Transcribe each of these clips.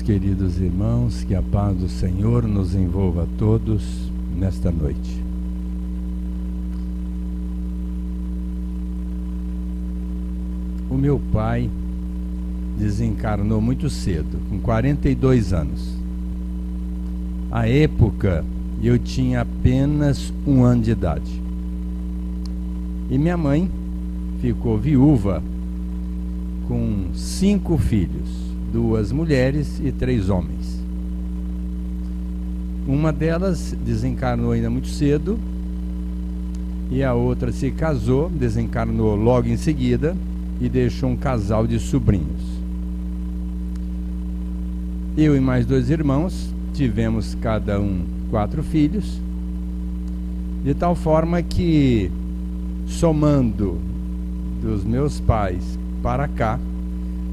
queridos irmãos, que a paz do Senhor nos envolva a todos nesta noite. O meu pai desencarnou muito cedo, com 42 anos. À época, eu tinha apenas 1 ano de idade. E minha mãe ficou viúva com 5 filhos. 2 mulheres e 3 homens. Uma delas desencarnou ainda muito cedo e a outra se casou, desencarnou logo em seguida e deixou um casal de sobrinhos. Eu e mais 2 irmãos tivemos cada um 4 filhos, de tal forma que, somando dos meus pais para cá,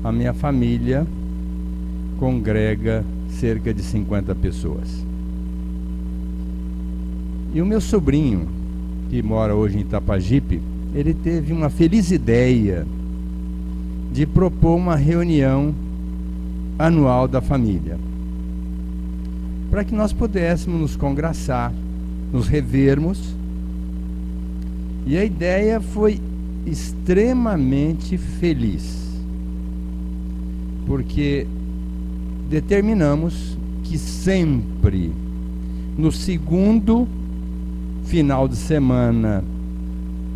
a minha família congrega cerca de 50 pessoas. E o meu sobrinho, que mora hoje em Itapajipe, ele teve uma feliz ideia de propor uma reunião anual da família, para que nós pudéssemos nos congraçar, nos revermos. E a ideia foi extremamente feliz, porque determinamos que sempre no segundo final de semana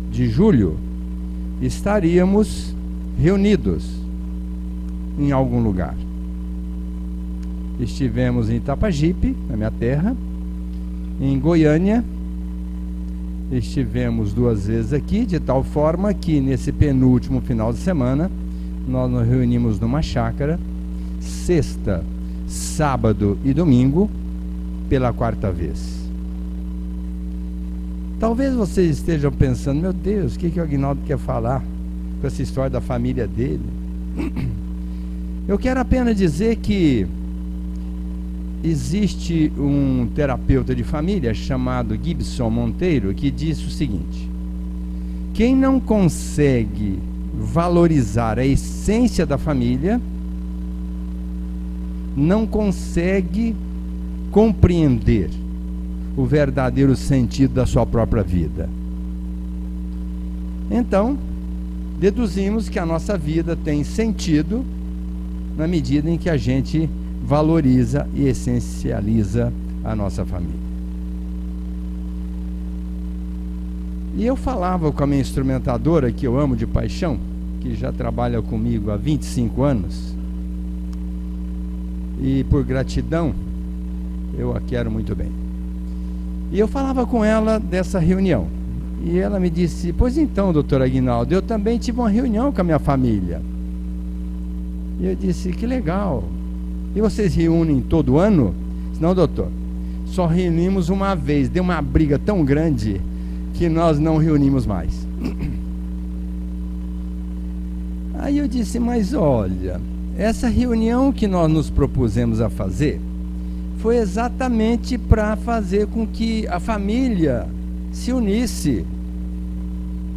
de julho estaríamos reunidos em algum lugar. Estivemos em Itapajipe, na minha terra, em Goiânia, estivemos 2 vezes aqui, de tal forma que nesse penúltimo final de semana nós nos reunimos numa chácara, sexta, sábado e domingo, pela 4ª vez. Talvez vocês estejam pensando, meu Deus, o que o Aguinaldo quer falar com essa história da família dele? Eu quero apenas dizer que existe um terapeuta de família chamado Gibson Monteiro que disse o seguinte: quem não consegue valorizar a essência da família não consegue compreender o verdadeiro sentido da sua própria vida. Então, deduzimos que a nossa vida tem sentido na medida em que a gente valoriza e essencializa a nossa família. E eu falava com a minha instrumentadora, que eu amo de paixão, que já trabalha comigo há 25 anos, e por gratidão eu a quero muito bem. E eu falava com ela dessa reunião, e ela me disse: pois então, doutor Aguinaldo, eu também tive uma reunião com a minha família. E eu disse: que legal. E vocês reúnem todo ano? Não, doutor, só reunimos uma vez, deu uma briga tão grande que nós não reunimos mais. Aí eu disse: mas olha, essa reunião que nós nos propusemos a fazer foi exatamente para fazer com que a família se unisse,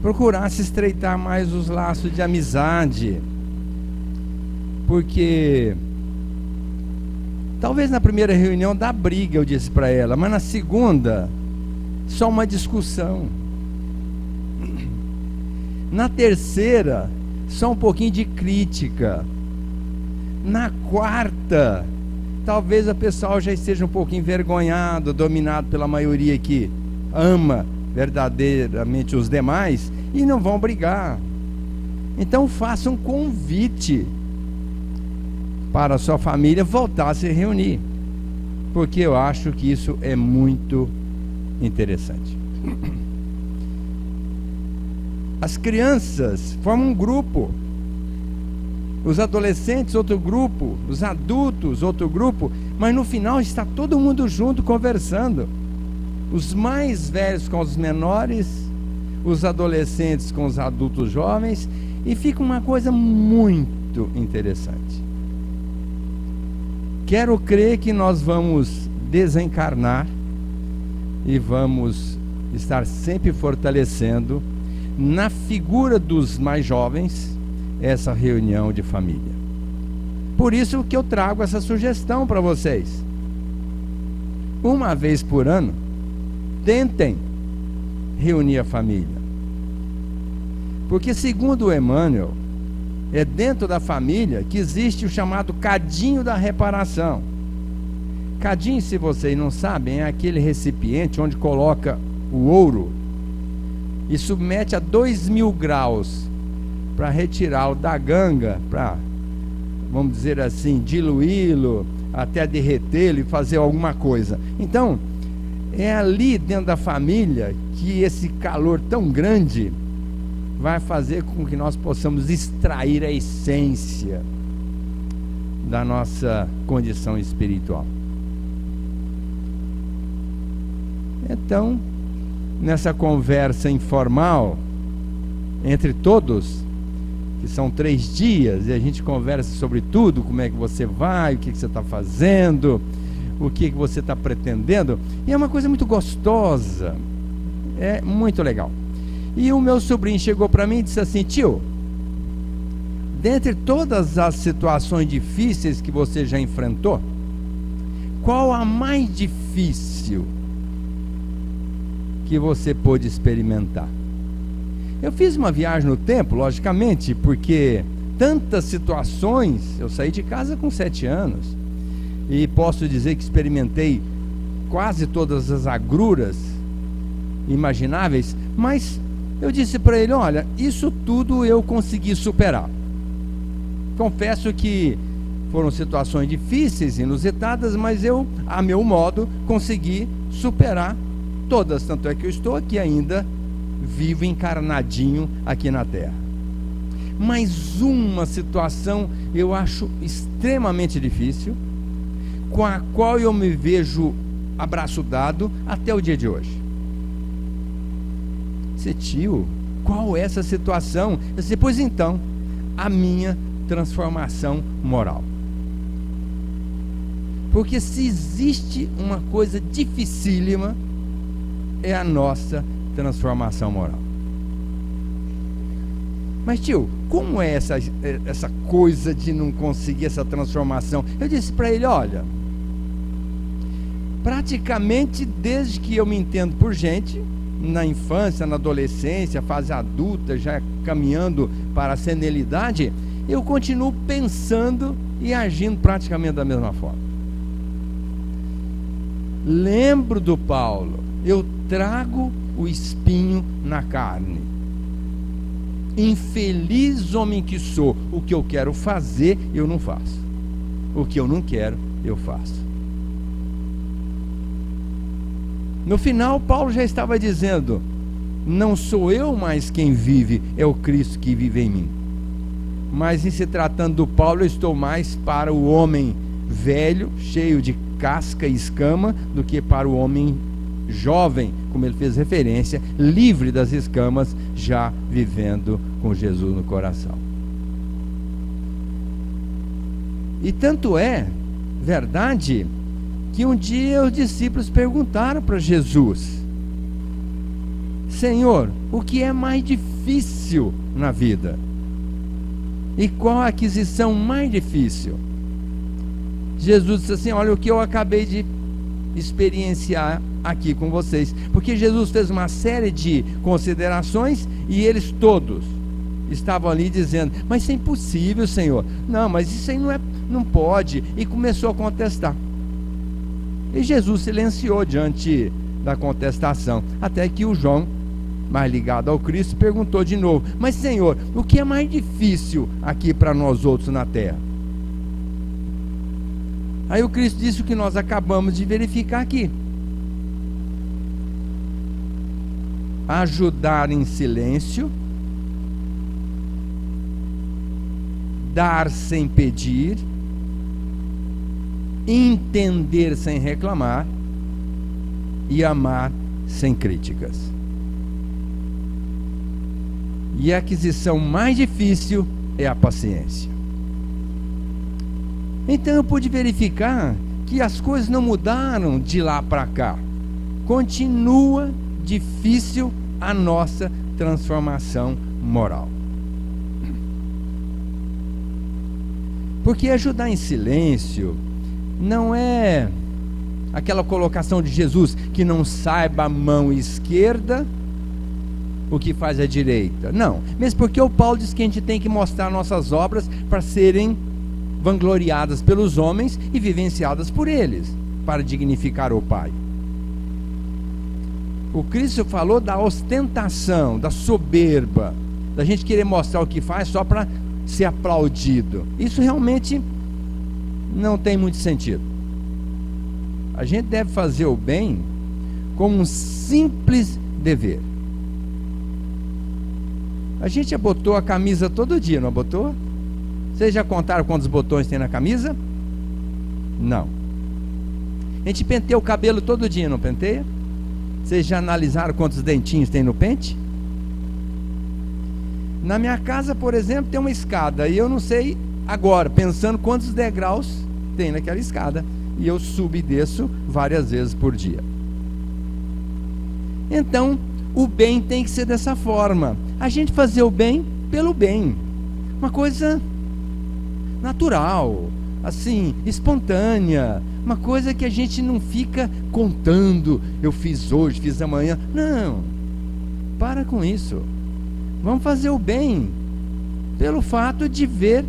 procurasse estreitar mais os laços de amizade, porque talvez na primeira reunião dá briga, eu disse para ela, mas na segunda só uma discussão, na terceira só um pouquinho de crítica, na 4ª talvez o pessoal já esteja um pouco envergonhado, dominado pela maioria que ama verdadeiramente os demais e não vão brigar. Então faça um convite para a sua família voltar a se reunir, porque eu acho que isso é muito interessante. As crianças formam um grupo, os adolescentes outro grupo, os adultos outro grupo, mas no final está todo mundo junto conversando, os mais velhos com os menores, os adolescentes com os adultos jovens, e fica uma coisa muito interessante. Quero crer que nós vamos desencarnar e vamos estar sempre fortalecendo na figura dos mais jovens essa reunião de família. Por isso que eu trago essa sugestão para vocês. Uma vez por ano, tentem reunir a família. Porque, segundo o Emmanuel, é dentro da família que existe o chamado cadinho da reparação. Cadinho, se vocês não sabem, é aquele recipiente onde coloca o ouro e submete a 2000 graus para retirá-lo da ganga, para, vamos dizer assim, diluí-lo, até derretê-lo e fazer alguma coisa. Então, é ali dentro da família que esse calor tão grande vai fazer com que nós possamos extrair a essência da nossa condição espiritual. Então, nessa conversa informal entre todos, que são 3 dias, e a gente conversa sobre tudo, como é que você vai, o que você está fazendo, o que você está pretendendo, e é uma coisa muito gostosa, é muito legal. E o meu sobrinho chegou para mim e disse assim: tio, dentre todas as situações difíceis que você já enfrentou, qual a mais difícil que você pôde experimentar? Eu fiz uma viagem no tempo, logicamente, porque tantas situações, eu saí de casa com 7 anos, e posso dizer que experimentei quase todas as agruras imagináveis, mas eu disse para ele: olha, isso tudo eu consegui superar. Confesso que foram situações difíceis, inusitadas, mas eu, a meu modo, consegui superar todas, tanto é que eu estou aqui ainda, vivo encarnadinho aqui na Terra. Mas uma situação eu acho extremamente difícil, com a qual eu me vejo abraço dado até o dia de hoje. Disse: tio, qual é essa situação? Eu disse: pois então, a minha transformação moral. Porque se existe uma coisa dificílima, é a nossa transformação moral. Mas tio, como é essa coisa de não conseguir essa transformação? Eu disse para ele: olha, praticamente desde que eu me entendo por gente, na infância, na adolescência, fase adulta, já caminhando para a senilidade, eu continuo pensando e agindo praticamente da mesma forma. Lembro do Paulo: eu trago o espinho na carne. Infeliz homem que sou, o que eu quero fazer, eu não faço. O que eu não quero, eu faço. No final, Paulo já estava dizendo: não sou eu mais quem vive, é o Cristo que vive em mim. Mas em se tratando do Paulo, eu estou mais para o homem velho, cheio de casca e escama, do que para o homem jovem, como ele fez referência, livre das escamas, já vivendo com Jesus no coração. E tanto é verdade que um dia os discípulos perguntaram para Jesus: Senhor, o que é mais difícil na vida? E qual a aquisição mais difícil? Jesus disse assim: olha, o que eu acabei de experienciar aqui com vocês. Porque Jesus fez uma série de considerações e eles todos estavam ali dizendo: mas isso é impossível, Senhor. Não, mas isso aí não pode. E começou a contestar. E Jesus silenciou diante da contestação, até que o João, mais ligado ao Cristo, perguntou de novo: mas Senhor, o que é mais difícil aqui para nós outros na terra? Aí o Cristo disse o que nós acabamos de verificar aqui: ajudar em silêncio, dar sem pedir, entender sem reclamar e amar sem críticas. E a aquisição mais difícil é a paciência. Então eu pude verificar que as coisas não mudaram de lá para cá. Continua difícil a nossa transformação moral. Porque ajudar em silêncio não é aquela colocação de Jesus que não saiba a mão esquerda o que faz a direita. Não, mesmo porque o Paulo diz que a gente tem que mostrar nossas obras para serem vangloriadas pelos homens e vivenciadas por eles, para dignificar o Pai. O Cristo falou da ostentação, da soberba, da gente querer mostrar o que faz só para ser aplaudido. Isso realmente não tem muito sentido. A gente deve fazer o bem como um simples dever. A gente já botou a camisa todo dia, não botou? Vocês já contaram quantos botões tem na camisa? Não. A gente penteia o cabelo todo dia, não penteia? Vocês já analisaram quantos dentinhos tem no pente? Na minha casa, por exemplo, tem uma escada, e eu não sei agora, pensando quantos degraus tem naquela escada, e eu subo e desço várias vezes por dia. Então, o bem tem que ser dessa forma. A gente fazer o bem pelo bem. Uma coisa natural, assim, espontânea. Uma coisa que a gente não fica contando, eu fiz hoje, fiz amanhã. Não, para com isso. Vamos fazer o bem pelo fato de ver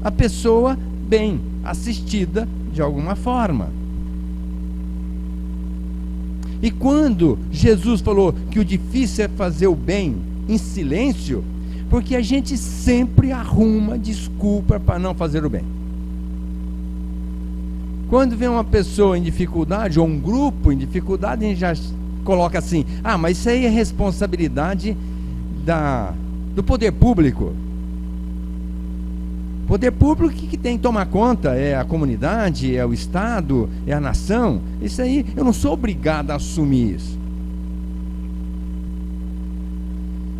a pessoa bem assistida de alguma forma. E quando Jesus falou que o difícil é fazer o bem em silêncio, porque a gente sempre arruma desculpa para não fazer o bem. Quando vem uma pessoa em dificuldade, ou um grupo em dificuldade, a gente já coloca assim: ah, mas isso aí é responsabilidade do poder público. Poder público que tem que tomar conta é a comunidade, é o Estado, é a nação. Isso aí, eu não sou obrigado a assumir isso.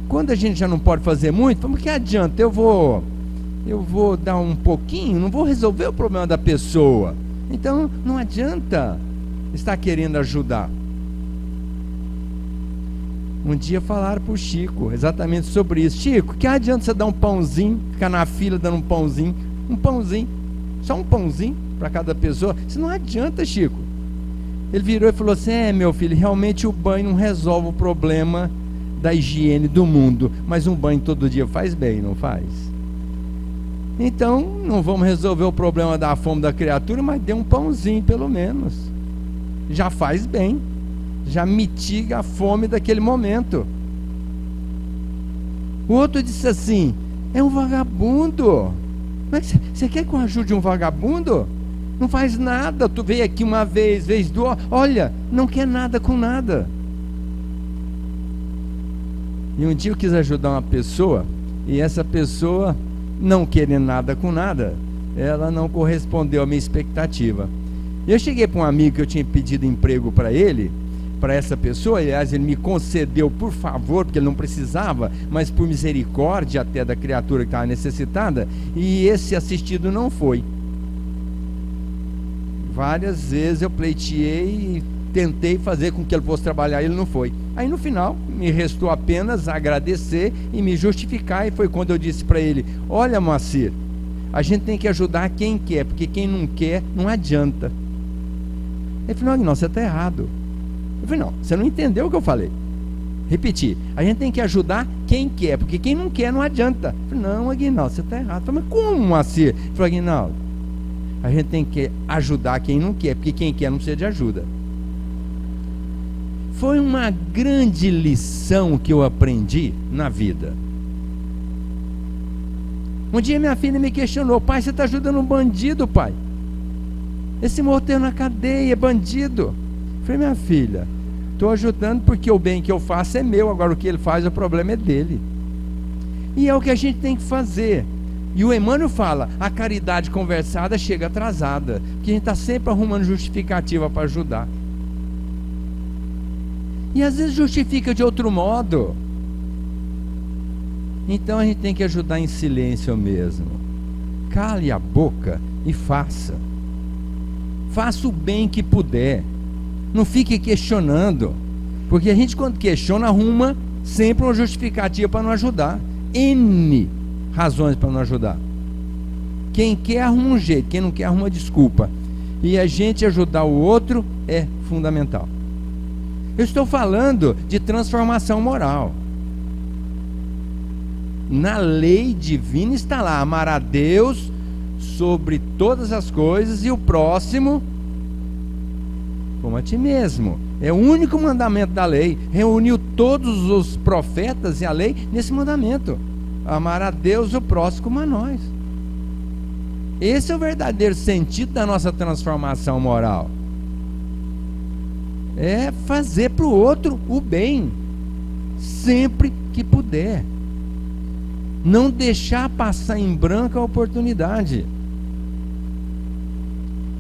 Quando a gente já não pode fazer muito, como que adianta? Eu vou dar um pouquinho, não vou resolver o problema da pessoa. Então não adianta estar querendo ajudar. Um dia falaram para o Chico exatamente sobre isso: Chico, que adianta você dar um pãozinho, ficar na fila dando um pãozinho, só um pãozinho para cada pessoa? Isso não adianta, Chico. Ele virou e falou assim: meu filho, realmente o banho não resolve o problema da higiene do mundo, mas um banho todo dia faz bem, não faz? Então não vamos resolver o problema da fome da criatura, mas dê um pãozinho pelo menos, já faz bem, já mitiga a fome daquele momento. O outro disse assim: é um vagabundo. Você quer que eu ajude um vagabundo? Não faz nada, tu veio aqui uma vez duas, olha, não quer nada com nada. E um dia eu quis ajudar uma pessoa, e essa pessoa, não querendo nada com nada, ela não correspondeu à minha expectativa. Eu cheguei para um amigo que eu tinha pedido emprego para ele, para essa pessoa, aliás, ele me concedeu por favor, porque ele não precisava, mas por misericórdia até da criatura que estava necessitada, e esse assistido não foi. Várias vezes eu pleiteei e tentei fazer com que ele fosse trabalhar, ele não foi. Aí no final, me restou apenas agradecer e me justificar, e foi quando eu disse para ele: olha, Moacir, a gente tem que ajudar quem quer, porque quem não quer, não adianta. Ele falou: não, você está errado. Eu falei: não, você não entendeu o que eu falei. Repeti: a gente tem que ajudar quem quer, porque quem não quer, não adianta. Eu falei: não, Aguinaldo, você está errado. Eu falei: mas como, Moacir? Eu falei: Aguinaldo, a gente tem que ajudar quem não quer, porque quem quer não precisa de ajuda. Foi uma grande lição que eu aprendi na vida. Um dia minha filha me questionou: pai, você está ajudando um bandido, pai? Esse morto na cadeia, é bandido. Eu falei: minha filha, estou ajudando porque o bem que eu faço é meu, agora o que ele faz, o problema é dele. E é o que a gente tem que fazer. E o Emmanuel fala: a caridade conversada chega atrasada, porque a gente está sempre arrumando justificativa para ajudar. E às vezes justifica de outro modo. Então a gente tem que ajudar em silêncio mesmo. Cale a boca e faça. Faça o bem que puder. Não fique questionando, porque a gente, quando questiona, arruma sempre uma justificativa para não ajudar. N razões para não ajudar. Quem quer arruma um jeito, quem não quer arruma desculpa. E a gente ajudar o outro é fundamental. Eu estou falando de transformação moral. Na lei divina está lá: amar a Deus sobre todas as coisas e o próximo como a ti mesmo. É o único mandamento da lei. Reuniu todos os profetas e a lei nesse mandamento: amar a Deus e o próximo como a nós. Esse é o verdadeiro sentido da nossa transformação moral. É fazer para o outro o bem, sempre que puder. Não deixar passar em branco a oportunidade.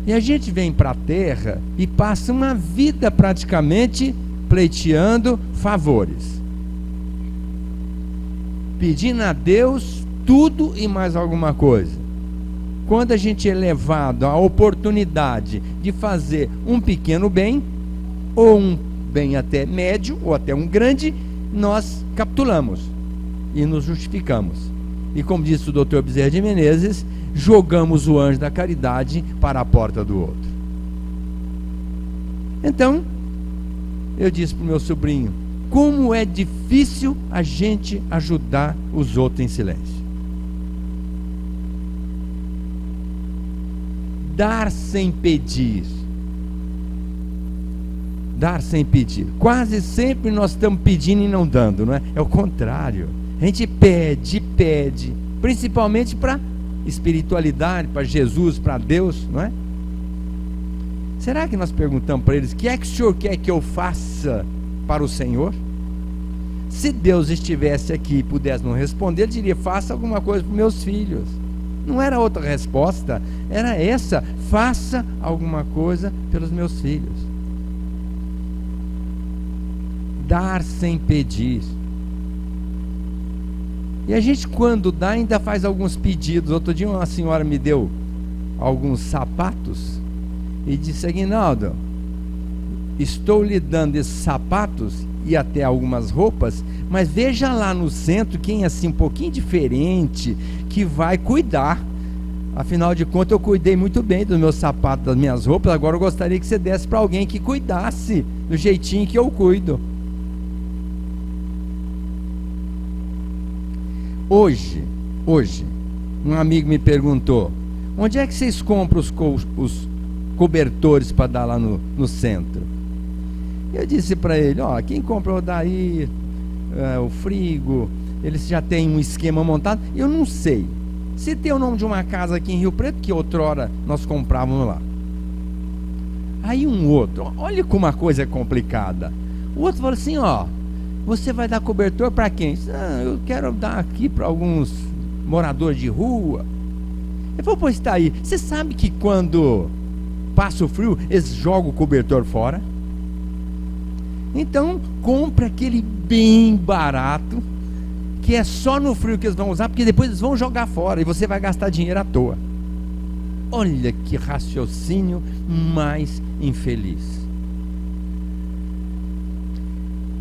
E a gente vem para a terra e passa uma vida praticamente pleiteando favores, pedindo a Deus tudo e mais alguma coisa. Quando a gente é levado à oportunidade de fazer um pequeno bem, ou um bem até médio, ou até um grande, nós capitulamos e nos justificamos. E como disse o Dr. Bezerra de Menezes, jogamos o anjo da caridade para a porta do outro. Então, eu disse para o meu sobrinho: como é difícil a gente ajudar os outros em silêncio. Dar sem pedir. Dar sem pedir. Quase sempre nós estamos pedindo e não dando, não é? É o contrário. A gente pede, principalmente para espiritualidade, para Jesus, para Deus, não é? Será que nós perguntamos para eles: o que é que o senhor quer que eu faça para o Senhor? Se Deus estivesse aqui e pudesse não responder, ele diria: faça alguma coisa para os meus filhos. Não era outra resposta, era essa: faça alguma coisa pelos meus filhos. Dar sem pedir. E a gente, quando dá, ainda faz alguns pedidos. Outro dia uma senhora me deu alguns sapatos e disse: Aguinaldo, estou lhe dando esses sapatos e até algumas roupas, mas veja lá no centro quem é assim um pouquinho diferente, que vai cuidar. Afinal de contas, eu cuidei muito bem dos meus sapatos, das minhas roupas. Agora eu gostaria que você desse para alguém que cuidasse do jeitinho que eu cuido. Hoje, um amigo me perguntou: onde é que vocês compram os cobertores para dar lá no centro? Eu disse para ele: quem compra o Daí, o Frigo, eles já têm um esquema montado. Eu não sei se tem o nome de uma casa aqui em Rio Preto, que outrora nós comprávamos lá. Aí um outro, olha como a coisa é complicada. O outro falou assim: você vai dar cobertor para quem? Eu quero dar aqui para alguns moradores de rua. Ele falou: pois está aí. Você sabe que quando passa o frio, eles jogam o cobertor fora? Então, compre aquele bem barato, que é só no frio que eles vão usar, porque depois eles vão jogar fora e você vai gastar dinheiro à toa. Olha que raciocínio mais infeliz.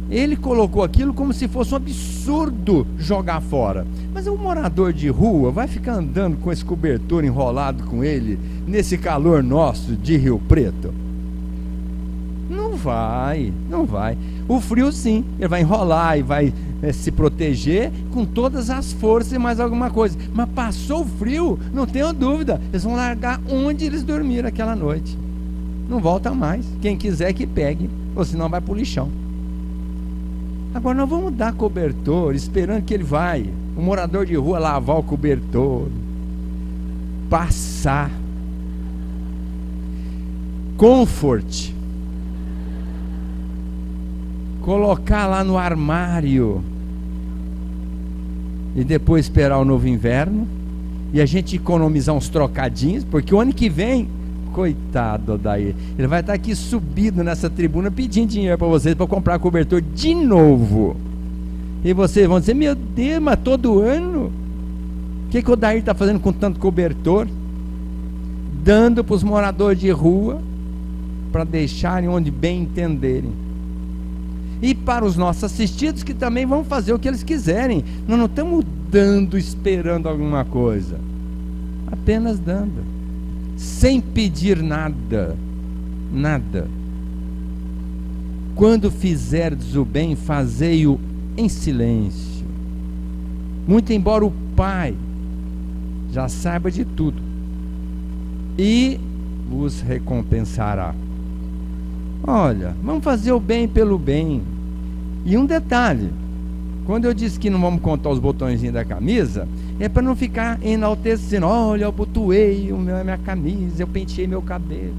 Ele colocou aquilo como se fosse um absurdo jogar fora. Mas o morador de rua vai ficar andando com esse cobertor enrolado com ele, nesse calor nosso de Rio Preto? Não vai. O frio sim, ele vai enrolar e vai se proteger com todas as forças e mais alguma coisa. Mas passou o frio, não tenho dúvida, eles vão largar onde eles dormiram aquela noite. Não volta mais. Quem quiser que pegue, ou senão vai para o lixão. Agora nós vamos dar cobertor, esperando que ele vai, o morador de rua, lavar o cobertor, passar, comfort, colocar lá no armário e depois esperar o novo inverno e a gente economizar uns trocadinhos, porque o ano que vem, coitado daí, ele vai estar aqui subido nessa tribuna pedindo dinheiro para vocês para comprar cobertor de novo. E vocês vão dizer: meu Deus, mas todo ano? O que o Daí está fazendo com tanto cobertor? Dando para os moradores de rua, para deixarem onde bem entenderem. E para os nossos assistidos, que também vão fazer o que eles quiserem. Nós não estamos dando, esperando alguma coisa. apenas dando, sem pedir nada, nada. Quando fizerdes o bem, fazei-o em silêncio, muito embora o Pai já saiba de tudo, e vos recompensará. Olha, vamos fazer o bem pelo bem. E um detalhe, quando eu disse que não vamos contar os botõezinhos da camisa, é para não ficar enaltecendo. Olha, eu botuei a minha camisa, eu penteei meu cabelo,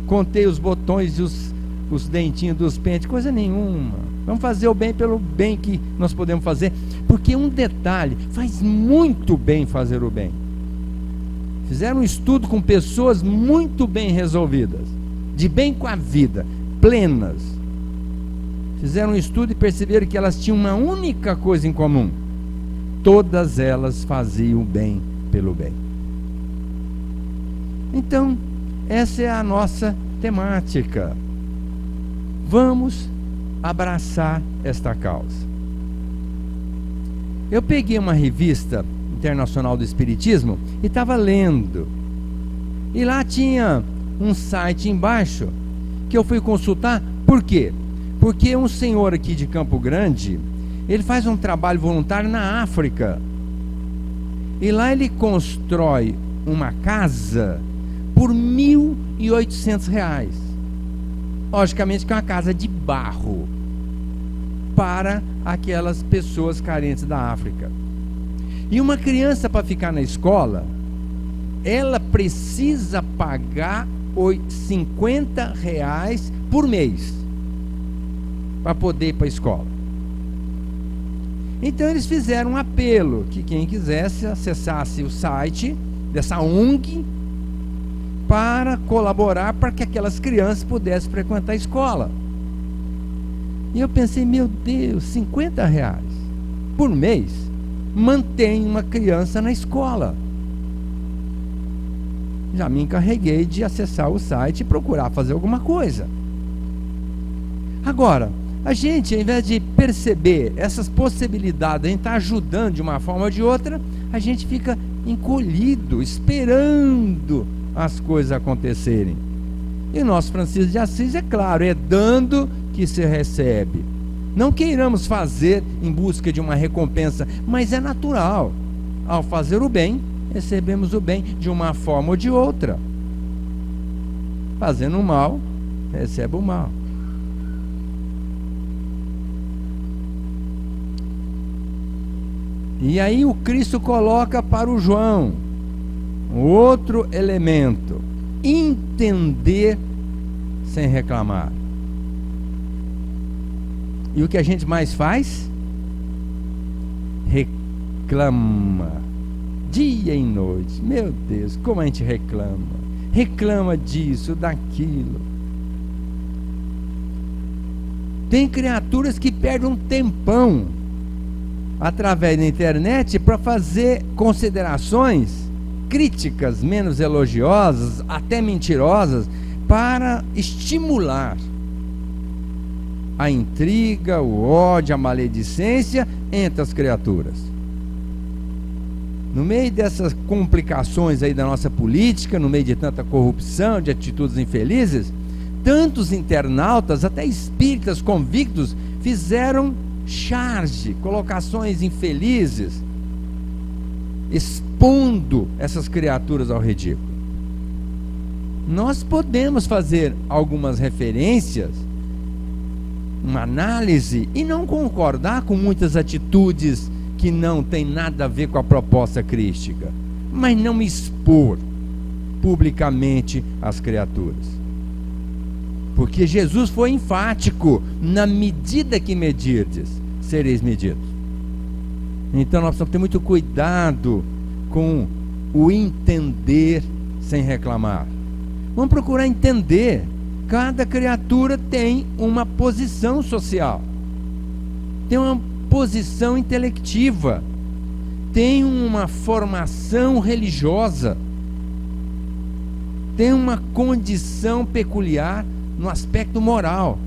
contei os botões e os dentinhos dos pentes, coisa nenhuma. Vamos fazer o bem pelo bem que nós podemos fazer, porque um detalhe, faz muito bem fazer o bem. Fizeram um estudo com pessoas muito bem resolvidas, de bem com a vida, plenas. Fizeram um estudo e perceberam que elas tinham uma única coisa em comum: todas elas faziam o bem pelo bem. Então, essa é a nossa temática. Vamos abraçar esta causa. Eu peguei uma revista internacional do Espiritismo e estava lendo. E lá tinha um site embaixo que eu fui consultar. Por quê? Porque um senhor aqui de Campo Grande, ele faz um trabalho voluntário na África. E lá ele constrói uma casa por R$1.800. Logicamente que é uma casa de barro para aquelas pessoas carentes da África. E uma criança, para ficar na escola, ela precisa pagar R$50 por mês para poder ir para a escola. Então eles fizeram um apelo que quem quisesse acessasse o site dessa ONG para colaborar para que aquelas crianças pudessem frequentar a escola. E eu pensei, meu Deus, R$50 por mês mantém uma criança na escola. Já me encarreguei de acessar o site e procurar fazer alguma coisa. Agora, a gente, ao invés de perceber essas possibilidades, a gente está ajudando de uma forma ou de outra, a gente fica encolhido, esperando as coisas acontecerem. E o nosso Francisco de Assis, é claro, é dando que se recebe. Não queiramos fazer em busca de uma recompensa, mas é natural. Ao fazer o bem, recebemos o bem de uma forma ou de outra. Fazendo o mal, recebe o mal. E aí o Cristo coloca para o João outro elemento: entender sem reclamar. E o que a gente mais faz? Reclama, dia e noite. Meu Deus, como a gente reclama. Reclama disso, daquilo. Tem criaturas que perdem um tempão através da internet para fazer considerações críticas menos elogiosas, até mentirosas, para estimular a intriga, o ódio, a maledicência entre as criaturas. No meio dessas complicações aí da nossa política, no meio de tanta corrupção, de atitudes infelizes, tantos internautas, até espíritas convictos, fizeram charge, colocações infelizes, expondo essas criaturas ao ridículo. Nós podemos fazer algumas referências, uma análise, e não concordar com muitas atitudes que não tem nada a ver com a proposta crística, mas não expor publicamente as criaturas, porque Jesus foi enfático: na medida que medirdes, sereis medidos. Então nós precisamos ter muito cuidado com o entender sem reclamar. Vamos procurar entender. Cada criatura tem uma posição social, tem uma posição intelectiva, tem uma formação religiosa, tem uma condição peculiar no aspecto moral.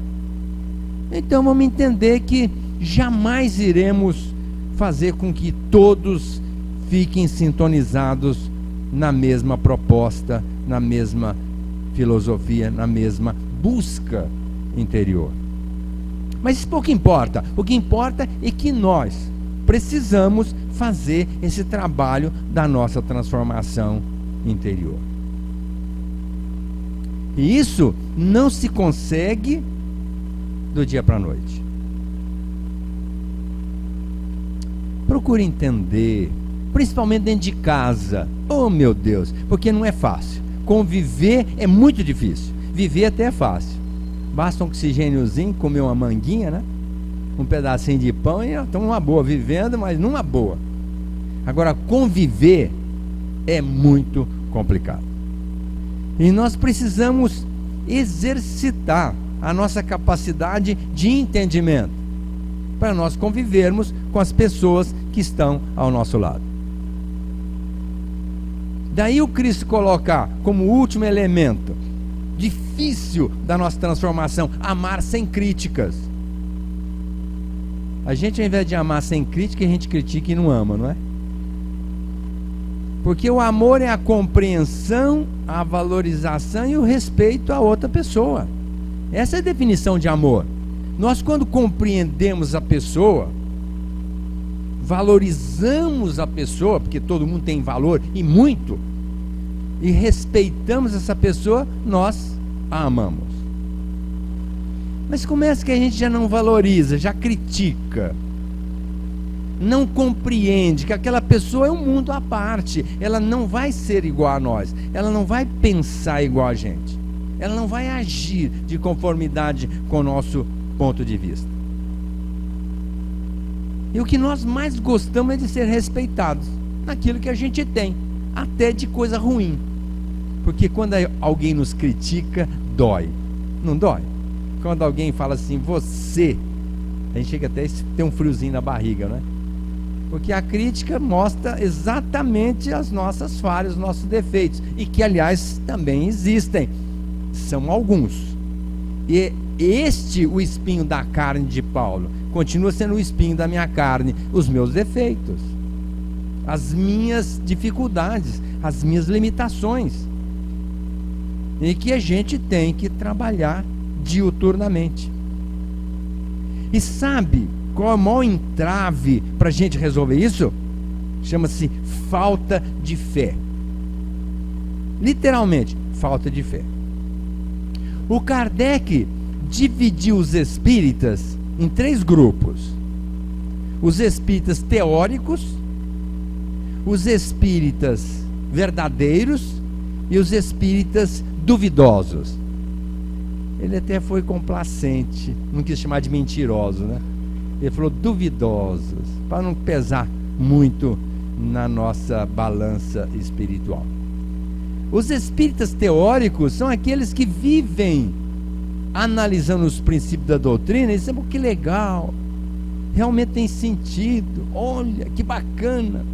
Então vamos entender que jamais iremos fazer com que todos fiquem sintonizados na mesma proposta, na mesma filosofia, na mesma busca interior. Mas isso pouco importa. O que importa é que nós precisamos fazer esse trabalho da nossa transformação interior. E isso não se consegue do dia para a noite. Procure entender, principalmente dentro de casa. Oh, meu Deus, porque não é fácil. Conviver é muito difícil. Viver até é fácil. Basta um oxigêniozinho, comer uma manguinha, né? Um pedacinho de pão e estamos numa boa, vivendo, mas numa boa. Agora, conviver é muito complicado. E nós precisamos exercitar a nossa capacidade de entendimento para nós convivermos com as pessoas que estão ao nosso lado. Daí o Cristo colocar como último elemento difícil da nossa transformação, amar sem críticas. A gente, ao invés de amar sem crítica, a gente critica e não ama, não é? Porque o amor é a compreensão, a valorização e o respeito à outra pessoa. Essa é a definição de amor. Nós, quando compreendemos a pessoa, valorizamos a pessoa, porque todo mundo tem valor, e muito, e respeitamos essa pessoa, nós a amamos. Mas como é que a gente já não valoriza, já critica, não compreende que aquela pessoa é um mundo à parte, ela não vai ser igual a nós, ela não vai pensar igual a gente, ela não vai agir de conformidade com o nosso ponto de vista. E o que nós mais gostamos é de ser respeitados naquilo que a gente tem, até de coisa ruim. Porque quando alguém nos critica, dói. Não dói? Quando alguém fala assim, você, a gente chega até a ter um friozinho na barriga, né? Porque a crítica mostra exatamente as nossas falhas, os nossos defeitos, e que aliás também existem, são alguns. E o espinho da carne de Paulo continua sendo o espinho da minha carne, os meus defeitos, as minhas dificuldades, as minhas limitações, e que a gente tem que trabalhar diuturnamente. E sabe qual é o maior entrave para a gente resolver isso? Chama-se falta de fé. Literalmente, falta de fé. O Kardec dividiu os espíritas em 3 grupos: os espíritas teóricos, os espíritas verdadeiros e os espíritas duvidosos. Ele até foi complacente, não quis chamar de mentiroso, né? Ele falou duvidosos, para não pesar muito na nossa balança espiritual. Os espíritas teóricos são aqueles que vivem analisando os princípios da doutrina e dizem, que legal, realmente tem sentido, olha, que bacana.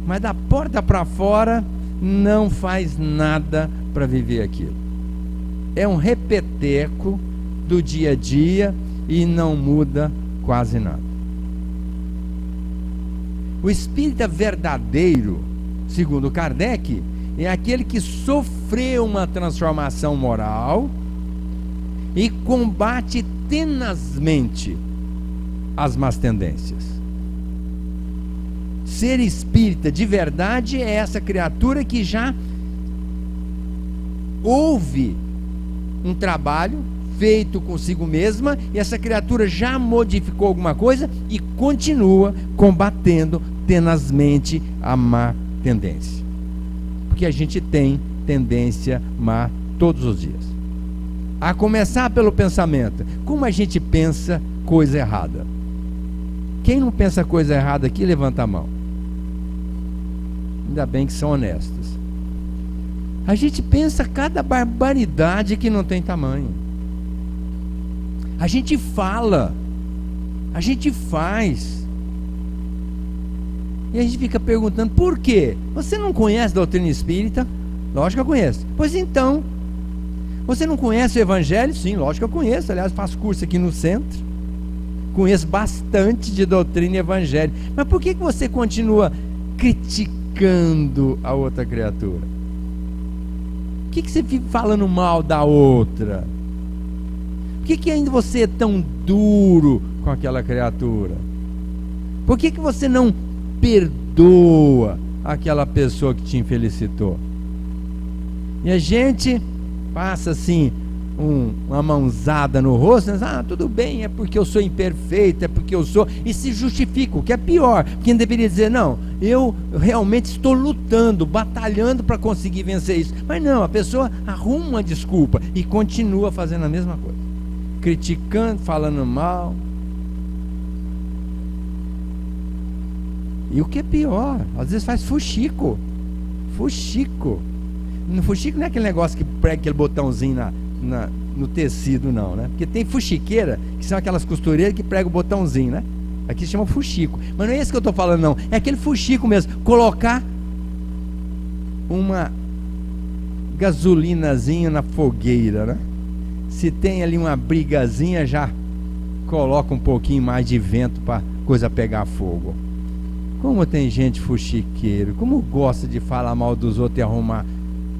Mas da porta para fora não faz nada para viver aquilo. É um repeteco do dia a dia e não muda quase nada. O espírita verdadeiro, segundo Kardec, é aquele que sofreu uma transformação moral e combate tenazmente as más tendências. Ser espírita de verdade é essa criatura que já houve um trabalho feito consigo mesma, e essa criatura já modificou alguma coisa e continua combatendo tenazmente a má tendência. Porque a gente tem tendência má todos os dias. A começar pelo pensamento. Como a gente pensa coisa errada? Quem não pensa coisa errada aqui, levanta a mão. Ainda bem que são honestos. A gente pensa cada barbaridade que não tem tamanho. A gente fala, a gente faz, e a gente fica perguntando, por quê? Você não conhece a doutrina espírita? Lógico que eu conheço. Pois então, você não conhece o Evangelho? Sim, lógico que eu conheço. Aliás, faço curso aqui no centro, conheço bastante de doutrina e Evangelho. Mas por que você continua criticando criticando a outra criatura? Por que você fica falando mal da outra? Por que ainda você é tão duro com aquela criatura? Por que você não perdoa aquela pessoa que te infelicitou? E a gente passa assim uma mãozada no rosto, tudo bem, é porque eu sou imperfeito, é porque eu sou, e se justifica, o que é pior, porque deveria dizer, não, eu realmente estou lutando, batalhando para conseguir vencer isso, mas não, a pessoa arruma uma desculpa e continua fazendo a mesma coisa, criticando, falando mal. E o que é pior, às vezes faz fuxico. Fuxico não é aquele negócio que prega aquele botãozinho no tecido, não, né? Porque tem fuxiqueira, que são aquelas costureiras que pregam o botãozinho, né? Aqui se chama fuxico. Mas não é esse que eu estou falando, não. É aquele fuxico mesmo. Colocar uma gasolinazinha na fogueira, né? Se tem ali uma brigazinha, já coloca um pouquinho mais de vento para coisa pegar fogo. Como tem gente fuxiqueiro, como gosta de falar mal dos outros e arrumar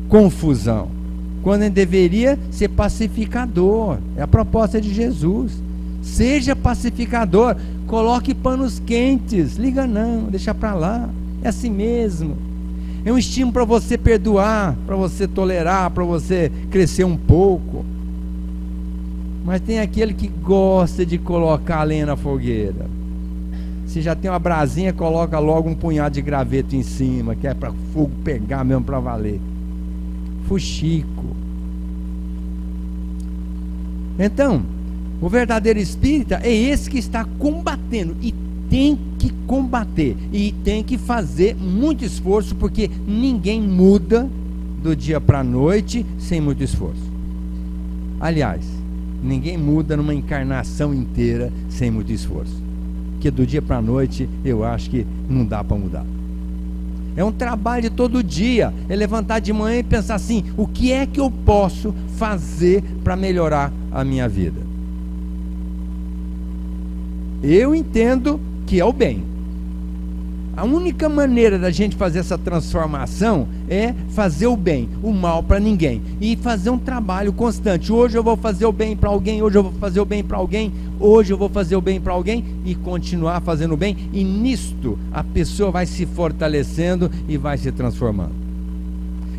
confusão, quando ele deveria ser pacificador. É a proposta de Jesus. Seja pacificador, coloque panos quentes, liga não, deixa para lá, é assim mesmo. É um estímulo para você perdoar, para você tolerar, para você crescer um pouco. Mas tem aquele que gosta de colocar a lenha na fogueira. Se já tem uma brasinha, coloca logo um punhado de graveto em cima, que é para fogo pegar mesmo, para valer. Fuxico. Então, o verdadeiro espírita é esse que está combatendo, e tem que combater, e tem que fazer muito esforço, porque ninguém muda do dia para a noite sem muito esforço. Aliás, ninguém muda numa encarnação inteira sem muito esforço, porque do dia para a noite eu acho que não dá para mudar. É um trabalho de todo dia, é levantar de manhã e pensar assim, o que é que eu posso fazer para melhorar a minha vida? Eu entendo que é o bem. A única maneira da gente fazer essa transformação é fazer o bem, o mal para ninguém, e fazer um trabalho constante. Hoje eu vou fazer o bem para alguém, hoje eu vou fazer o bem para alguém, hoje eu vou fazer o bem para alguém, e continuar fazendo o bem, e nisto a pessoa vai se fortalecendo e vai se transformando,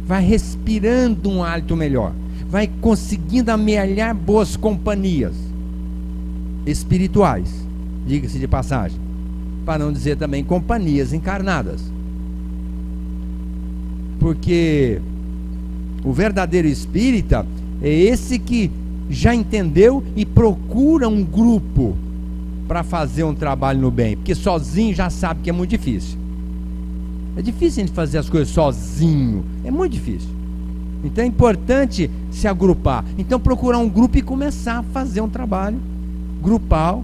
vai respirando um hálito melhor, vai conseguindo amealhar boas companhias espirituais, diga-se de passagem, para não dizer também companhias encarnadas, porque o verdadeiro espírita é esse que já entendeu e procura um grupo para fazer um trabalho no bem, porque sozinho já sabe que é muito difícil. É difícil a gente fazer as coisas sozinho, é muito difícil. Então é importante se agrupar, então procurar um grupo e começar a fazer um trabalho grupal,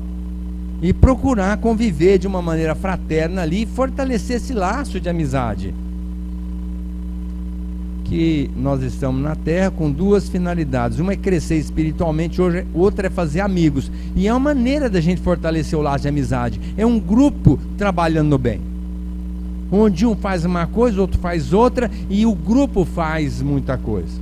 e procurar conviver de uma maneira fraterna ali, e fortalecer esse laço de amizade. Que nós estamos na Terra com duas finalidades, uma é crescer espiritualmente, outra é fazer amigos, e é uma maneira da gente fortalecer o laço de amizade, é um grupo trabalhando no bem, onde um faz uma coisa, outro faz outra, e o grupo faz muita coisa.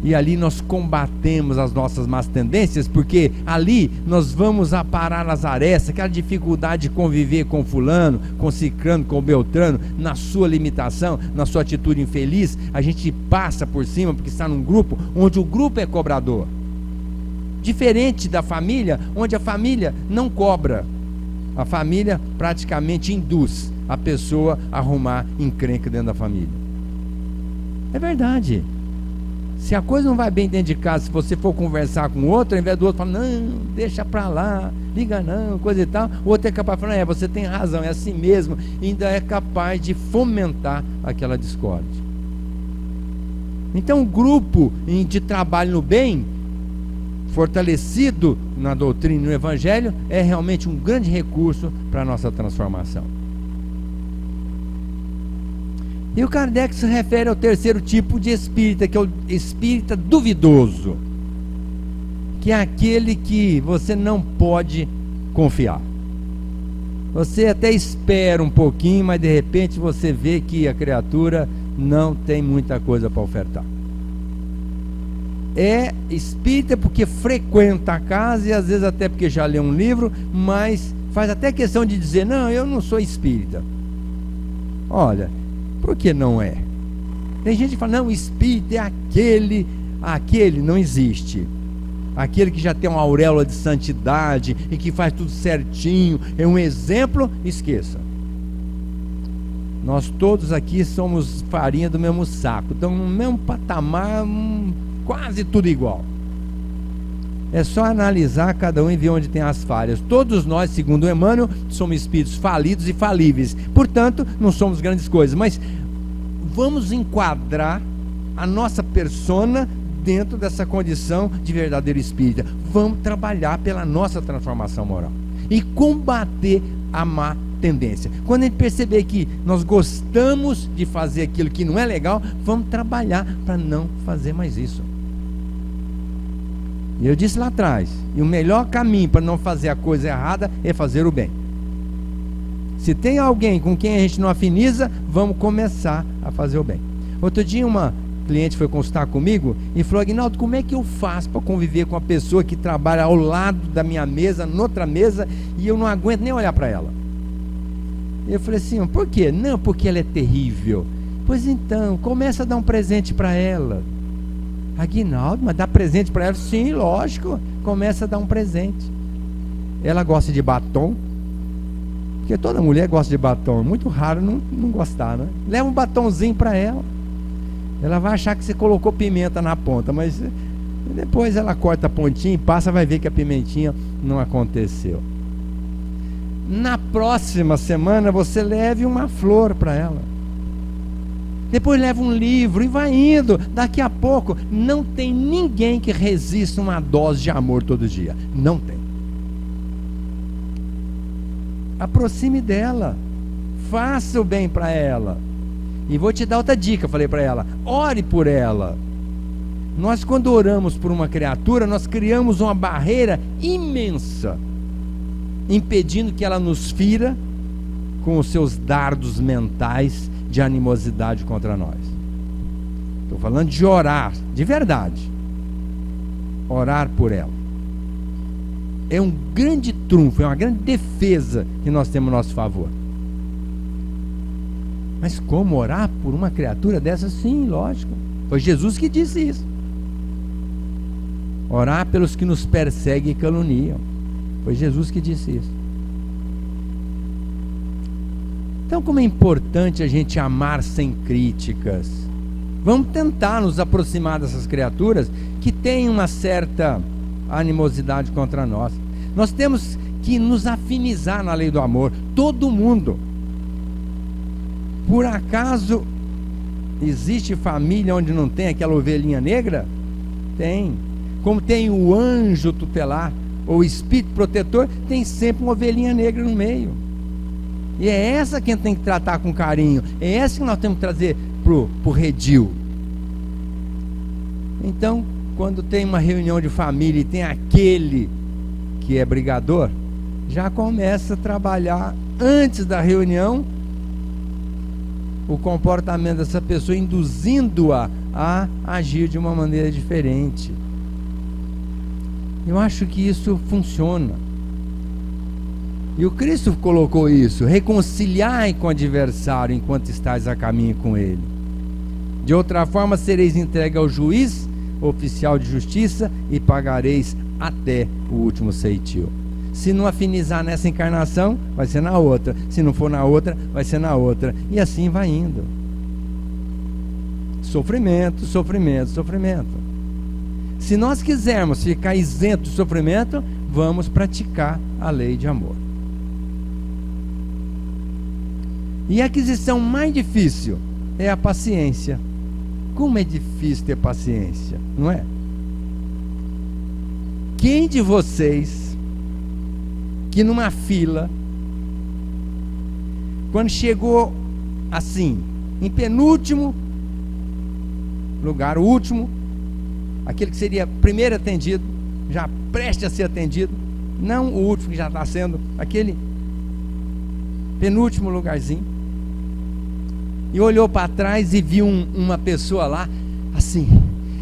E ali nós combatemos as nossas más tendências, porque ali nós vamos aparar as arestas, aquela dificuldade de conviver com fulano, com ciclano, com beltrano, na sua limitação, na sua atitude infeliz, a gente passa por cima, porque está num grupo, onde o grupo é cobrador. Diferente da família, onde a família não cobra, a família praticamente induz a pessoa a arrumar encrenca dentro da família. É verdade. Se a coisa não vai bem dentro de casa, se você for conversar com o outro, ao invés do outro falar, não, deixa pra lá, liga não, coisa e tal, o outro é capaz de falar, você tem razão, é assim mesmo, e ainda é capaz de fomentar aquela discórdia. Então o grupo de trabalho no bem, fortalecido na doutrina e no evangelho, é realmente um grande recurso para a nossa transformação. E o Kardec se refere ao terceiro tipo de espírita, que é o espírita duvidoso, que é aquele que você não pode confiar. Você até espera um pouquinho, mas de repente você vê que a criatura não tem muita coisa para ofertar. É espírita porque frequenta a casa e às vezes até porque já lê um livro, mas faz até questão de dizer: não, eu não sou espírita. Olha, por que não é? Tem gente que fala: não, espírita é aquele não existe. Aquele que já tem uma auréola de santidade e que faz tudo certinho, é um exemplo, esqueça. Nós todos aqui somos farinha do mesmo saco, então no mesmo patamar, quase tudo igual. É só analisar cada um e ver onde tem as falhas. Todos nós, segundo Emmanuel, somos espíritos falidos e falíveis, portanto não somos grandes coisas, mas vamos enquadrar a nossa persona dentro dessa condição de verdadeiro espírita. Vamos trabalhar pela nossa transformação moral e combater a má tendência. Quando a gente perceber que nós gostamos de fazer aquilo que não é legal, vamos trabalhar para não fazer mais isso. E eu disse lá atrás, e o melhor caminho para não fazer a coisa errada é fazer o bem. Se tem alguém com quem a gente não afiniza, vamos começar a fazer o bem. Outro dia uma cliente foi consultar comigo e falou: Aguinaldo, como é que eu faço para conviver com uma pessoa que trabalha ao lado da minha mesa, noutra mesa, e eu não aguento nem olhar para ela? Eu falei assim: por quê? Não, porque ela é terrível. Pois então, começa a dar um presente para ela. Aguinaldo, mas dá presente para ela? Sim, lógico, começa a dar um presente. Ela gosta de batom, porque toda mulher gosta de batom, é muito raro não gostar, né? Leva um batonzinho para ela. Ela vai achar que você colocou pimenta na ponta, mas depois ela corta a pontinha e passa, vai ver que a pimentinha não aconteceu. Na próxima semana você leve uma flor para ela. Depois leva um livro e vai indo. Daqui a pouco não tem ninguém que resista uma dose de amor todo dia. Não tem. Aproxime dela. Faça o bem para ela. E vou te dar outra dica, falei para ela: ore por ela. Nós, quando oramos por uma criatura, nós criamos uma barreira imensa, impedindo que ela nos fira com os seus dardos mentais de animosidade contra nós. Estou falando de orar, de verdade. Orar por ela é um grande trunfo, é uma grande defesa que nós temos a nosso favor. Mas como orar por uma criatura dessa? Sim, lógico. Foi Jesus que disse isso. Orar pelos que nos perseguem e caluniam. Foi Jesus que disse isso. Então, como é importante a gente amar sem críticas. Vamos tentar nos aproximar dessas criaturas que têm uma certa animosidade contra nós. Nós temos que nos afinizar na lei do amor. Todo mundo. Por acaso existe família onde não tem aquela ovelhinha negra? Tem. Como tem o anjo tutelar ou o espírito protetor, tem sempre uma ovelhinha negra no meio. E é essa que a gente tem que tratar com carinho. É essa que nós temos que trazer pro redil. Então, quando tem uma reunião de família e tem aquele que é brigador, já começa a trabalhar antes da reunião o comportamento dessa pessoa, induzindo-a a agir de uma maneira diferente. Eu acho que isso funciona. E o Cristo colocou isso: reconciliai com o adversário enquanto estáis a caminho com ele. De outra forma sereis entregue ao juiz, oficial de justiça, e pagareis até o último ceitil. Se não afinizar nessa encarnação, vai ser na outra. Se não for na outra, vai ser na outra. E assim vai indo. Sofrimento, sofrimento, sofrimento. Se nós quisermos ficar isento de sofrimento, vamos praticar a lei de amor. E a aquisição mais difícil é a paciência. Como é difícil ter paciência, não é? Quem de vocês que numa fila, quando chegou assim, em penúltimo lugar, o último, aquele que seria primeiro atendido, já preste a ser atendido, não o último que já está sendo, aquele penúltimo lugarzinho. E olhou para trás e viu uma pessoa lá, assim,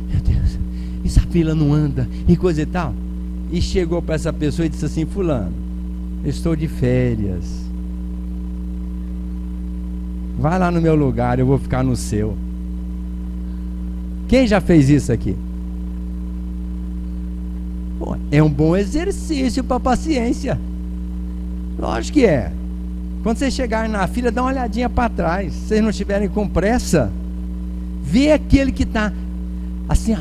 meu Deus, essa fila não anda, e coisa e tal. E chegou para essa pessoa e disse assim: fulano, eu estou de férias, vai lá no meu lugar, eu vou ficar no seu. Quem já fez isso aqui? Pô, é um bom exercício para paciência. Lógico que é. Quando vocês chegarem na fila, dá uma olhadinha para trás. Se vocês não estiverem com pressa, vê aquele que está assim,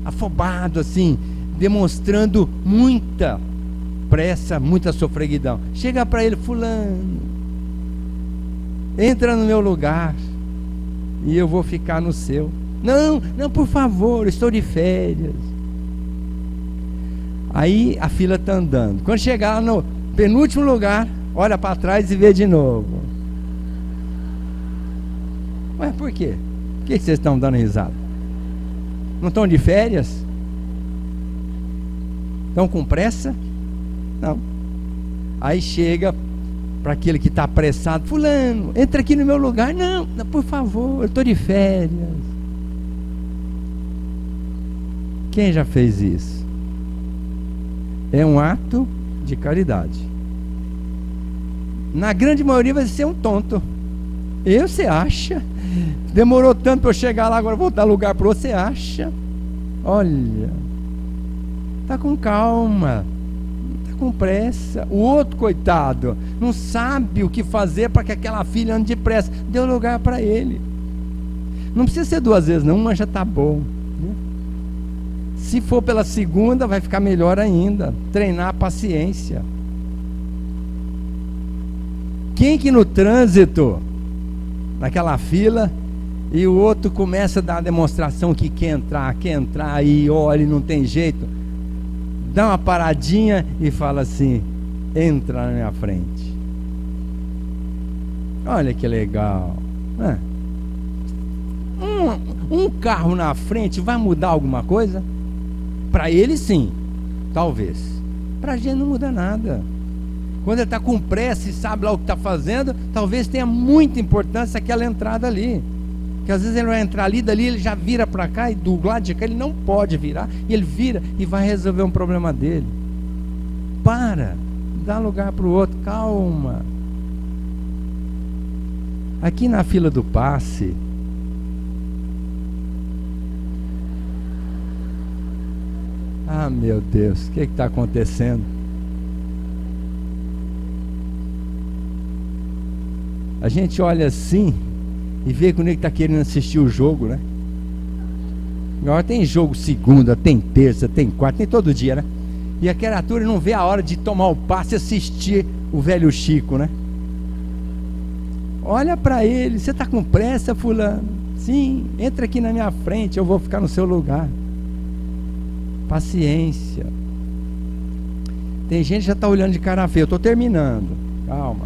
afobado, assim, demonstrando muita pressa, muita sofreguidão. Chega para ele: fulano, entra no meu lugar e eu vou ficar no seu. Não, não, por favor, estou de férias. Aí a fila está andando. Quando chegar no penúltimo lugar, olha para trás e vê de novo. Ué, por quê? Por que vocês estão dando risada? Não estão de férias? Estão com pressa? Não. Aí chega para aquele que está apressado: fulano, entra aqui no meu lugar. Não, por favor, eu estou de férias. Quem já fez isso? É um ato de caridade. Na grande maioria vai ser um tonto. Você acha? Demorou tanto para eu chegar lá, agora vou dar lugar para você, acha? Olha, está com calma, não está com pressa. O outro, coitado, não sabe o que fazer para que aquela filha ande depressa. Deu lugar para ele. Não precisa ser 2 vezes, não, uma já está bom. Se for pela segunda, vai ficar melhor ainda. Treinar a paciência. Quem que no trânsito, naquela fila, e o outro começa a dar a demonstração que quer entrar, e olha, não tem jeito, dá uma paradinha e fala assim: entra na minha frente. Olha que legal. Um carro na frente vai mudar alguma coisa? Para ele sim, talvez. Para a gente não muda nada. Quando ele está com pressa e sabe lá o que está fazendo, talvez tenha muita importância aquela entrada ali. Porque às vezes ele vai entrar ali, dali ele já vira para cá, e do lado de cá ele não pode virar, e ele vira e vai resolver um problema dele. Dá lugar para o outro, calma. Aqui na fila do passe, meu Deus, o que está acontecendo? A gente olha assim e vê quando ele está querendo assistir o jogo, né? Agora tem jogo segunda, tem terça, tem quarta, tem todo dia, né? E a criatura não vê a hora de tomar o passe e assistir o velho Chico, né? Olha para ele: você está com pressa, fulano? Sim, entra aqui na minha frente, eu vou ficar no seu lugar. Paciência. Tem gente que já está olhando de cara feia. Eu estou terminando, calma.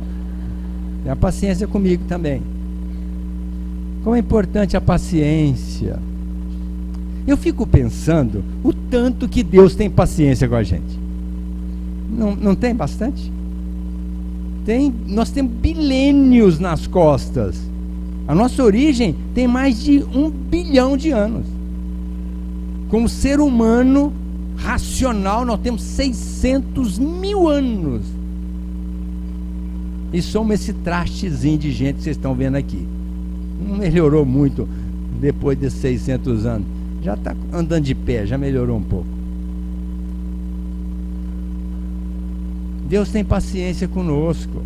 Tenha paciência comigo também. Como é importante a paciência. Eu fico pensando o tanto que Deus tem paciência com a gente. Não tem bastante? Nós temos bilênios nas costas. A nossa origem tem mais de 1 bilhão de anos. Como ser humano racional, nós temos 600 mil anos. E somos esse trastezinho de gente que vocês estão vendo aqui. Não melhorou muito depois desses 600 anos. Já está andando de pé, já melhorou um pouco. Deus tem paciência conosco.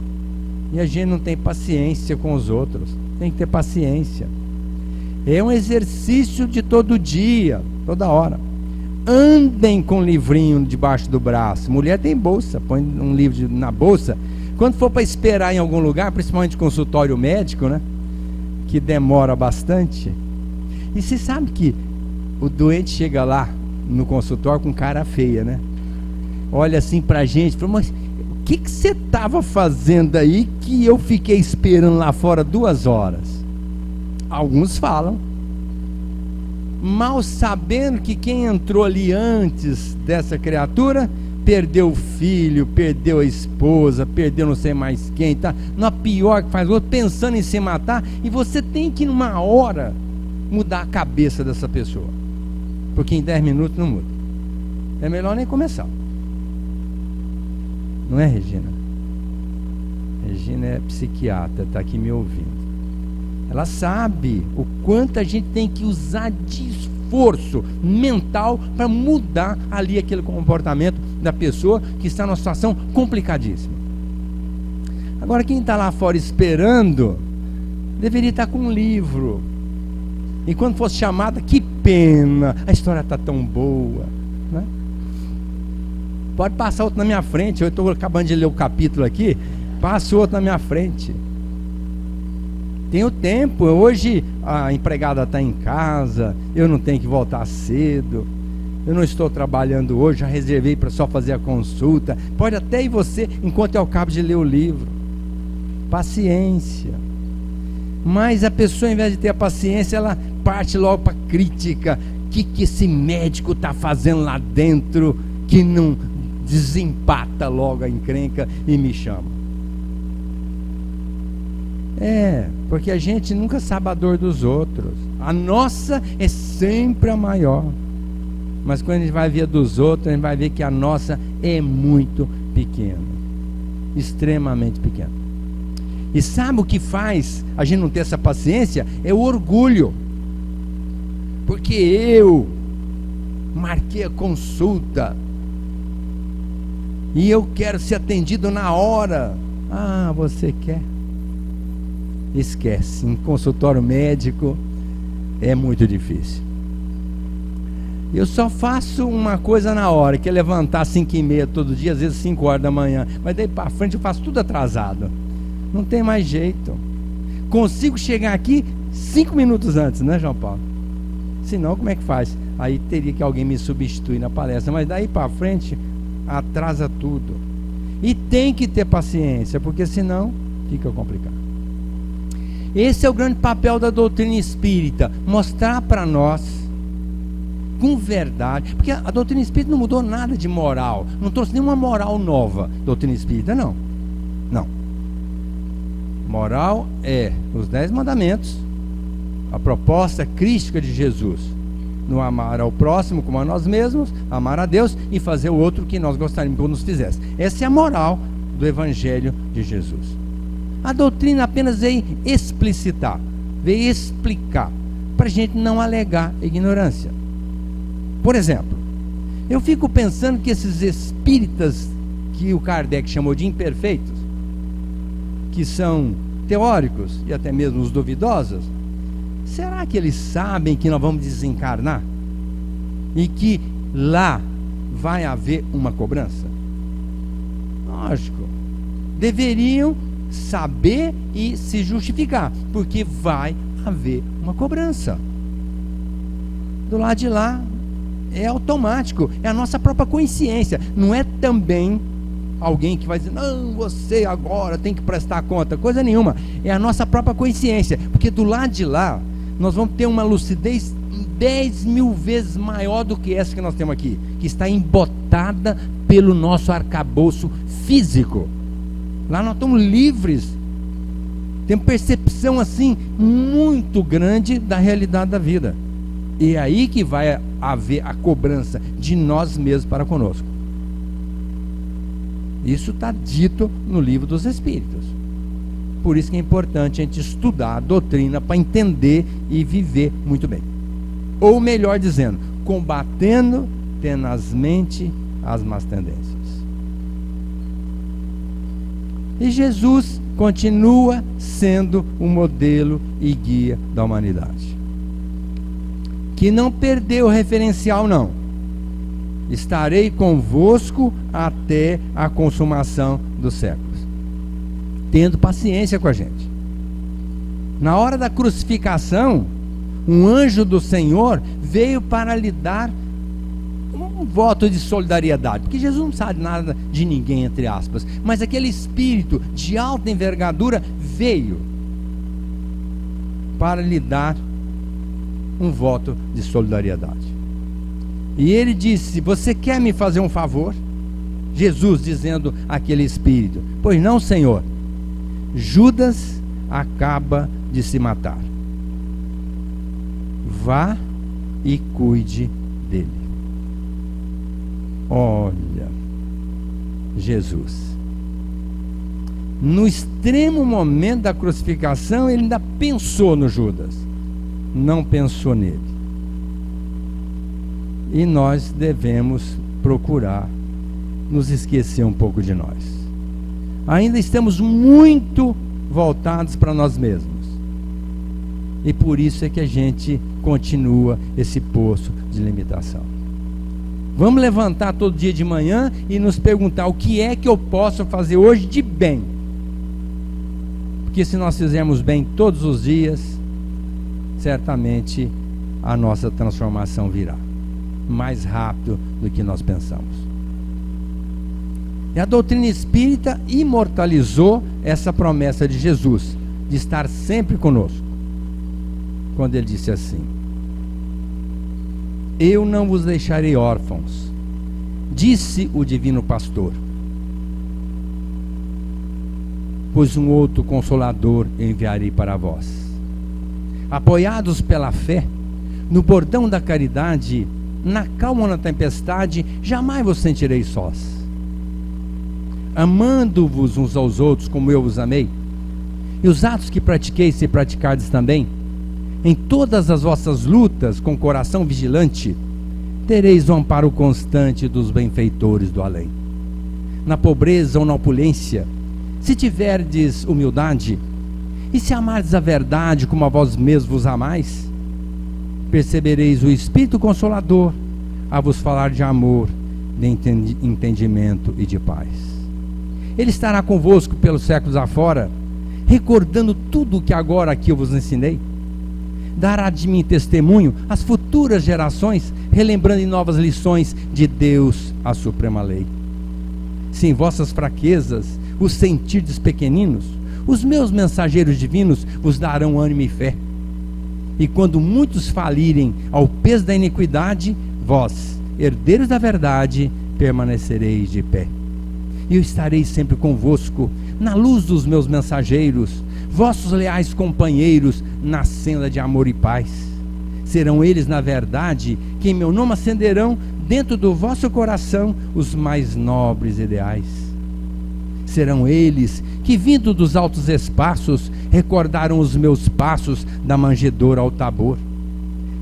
E a gente não tem paciência com os outros. Tem que ter paciência. É um exercício de todo dia, toda hora. Andem com um livrinho debaixo do braço. Mulher tem bolsa, põe um livro na bolsa. Quando for para esperar em algum lugar, principalmente consultório médico, né? Que demora bastante. E você sabe que o doente chega lá no consultório com cara feia, né? Olha assim pra gente, fala: mas o que você estava fazendo aí que eu fiquei esperando lá fora 2 horas? Alguns falam, mal sabendo que quem entrou ali antes dessa criatura perdeu o filho, perdeu a esposa, perdeu não sei mais quem, está na pior que faz outro, pensando em se matar, e você tem que, numa hora, mudar a cabeça dessa pessoa, porque em 10 minutos não muda. É melhor nem começar. Não é, Regina? Regina é psiquiatra, está aqui me ouvindo. Ela sabe o quanto a gente tem que usar de esforço mental para mudar ali aquele comportamento da pessoa que está numa situação complicadíssima. Agora, quem está lá fora esperando deveria estar com um livro, e quando fosse chamada, que pena, a história está tão boa, né? Pode passar outro na minha frente. Eu estou acabando de ler o capítulo aqui, passa outro na minha frente. Tenho tempo, hoje a empregada está em casa, eu não tenho que voltar cedo, eu não estou trabalhando hoje, já reservei para só fazer a consulta. Pode até ir você, enquanto eu acabo de ler o livro. Paciência. Mas a pessoa, em vez de ter a paciência, ela parte logo para a crítica. O que esse médico está fazendo lá dentro que não desempata logo a encrenca e me chama? Porque a gente nunca sabe a dor dos outros. A nossa é sempre a maior. Mas quando a gente vai ver a dos outros, a gente vai ver que a nossa é muito pequena. Extremamente pequena. E sabe o que faz a gente não ter essa paciência? É o orgulho. Porque eu marquei a consulta e eu quero ser atendido na hora. Ah, você quer? Esquece, em consultório médico é muito difícil. Eu só faço uma coisa na hora, que é levantar às 5h30 todo dia, às vezes 5 horas da manhã, mas daí para frente eu faço tudo atrasado, não tem mais jeito. Consigo chegar aqui 5 minutos antes, né, João Paulo? Senão como é que faz? Aí teria que alguém me substituir na palestra, mas daí para frente atrasa tudo. E tem que ter paciência, porque senão fica complicado. Esse é o grande papel da doutrina espírita, mostrar para nós, com verdade, porque a doutrina espírita não mudou nada de moral, não trouxe nenhuma moral nova, doutrina espírita, não. Moral é os 10 mandamentos, a proposta crística de Jesus, no amar ao próximo como a nós mesmos, amar a Deus e fazer o outro que nós gostaríamos que nos fizesse. Essa é a moral do Evangelho de Jesus. A doutrina apenas veio explicitar, veio explicar, para a gente não alegar ignorância. Por exemplo, eu fico pensando que esses espíritas que o Kardec chamou de imperfeitos, que são teóricos e até mesmo os duvidosos, será que eles sabem que nós vamos desencarnar? E que lá vai haver uma cobrança? Lógico, deveriam saber e se justificar, porque vai haver uma cobrança. Do lado de lá é automático, é a nossa própria consciência, não é também alguém que vai dizer, não, você agora tem que prestar conta, coisa nenhuma, é a nossa própria consciência, porque do lado de lá nós vamos ter uma lucidez 10.000 vezes maior do que essa que nós temos aqui, que está embotada pelo nosso arcabouço físico. Lá nós estamos livres, temos percepção assim muito grande da realidade da vida, e é aí que vai haver a cobrança de nós mesmos para conosco. Isso está dito no Livro dos Espíritos. Por isso que é importante a gente estudar a doutrina para entender e viver muito bem. Ou melhor dizendo, combatendo tenazmente as más tendências. E Jesus continua sendo o modelo e guia da humanidade, que não perdeu o referencial, não. Estarei convosco até a consumação dos séculos, tendo paciência com a gente. Na hora da crucificação, um anjo do Senhor veio para lhe dar um voto de solidariedade, porque Jesus não sabe nada de ninguém, entre aspas, mas aquele espírito de alta envergadura veio para lhe dar um voto de solidariedade. E ele disse: você quer me fazer um favor? Jesus dizendo àquele espírito: pois não, Senhor, Judas acaba de se matar. Vá e cuide dele. Olha, Jesus, no extremo momento da crucificação, ele ainda pensou no Judas, não pensou nele. E nós devemos procurar nos esquecer um pouco de nós. Ainda estamos muito voltados para nós mesmos. E por isso é que a gente continua esse poço de limitação. Vamos levantar todo dia de manhã e nos perguntar: o que é que eu posso fazer hoje de bem? Porque se nós fizermos bem todos os dias, certamente a nossa transformação virá mais rápido do que nós pensamos. E a doutrina espírita imortalizou essa promessa de Jesus, de estar sempre conosco, quando ele disse assim: eu não vos deixarei órfãos, disse o divino pastor, pois um outro Consolador enviarei para vós. Apoiados pela fé, no bordão da caridade, na calma ou na tempestade, jamais vos sentireis sós. Amando-vos uns aos outros como eu vos amei, e os atos que pratiquei, se praticardes também, em todas as vossas lutas, com coração vigilante, tereis o amparo constante dos benfeitores do além. Na pobreza ou na opulência, se tiverdes humildade, e se amardes a verdade como a vós mesmos vos amais, percebereis o Espírito Consolador a vos falar de amor, de entendimento e de paz. Ele estará convosco pelos séculos afora, recordando tudo o que agora aqui eu vos ensinei. Dará de mim testemunho às futuras gerações, relembrando em novas lições de Deus a suprema lei. Se em vossas fraquezas os sentirdes pequeninos, os meus mensageiros divinos vos darão ânimo e fé. E quando muitos falirem ao peso da iniquidade, vós, herdeiros da verdade, permanecereis de pé. E eu estarei sempre convosco, na luz dos meus mensageiros, vossos leais companheiros, na senda de amor e paz. Serão eles, na verdade, que em meu nome acenderão, dentro do vosso coração, os mais nobres ideais. Serão eles que, vindo dos altos espaços, recordaram os meus passos da manjedoura ao Tabor.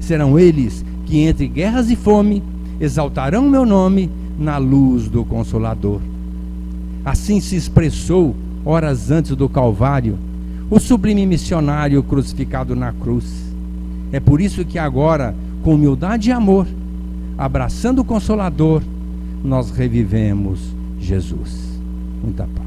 Serão eles que, entre guerras e fome, exaltarão o meu nome na luz do Consolador. Assim se expressou, horas antes do Calvário, o sublime missionário crucificado na cruz. É por isso que agora, com humildade e amor, abraçando o Consolador, nós revivemos Jesus. Muita paz.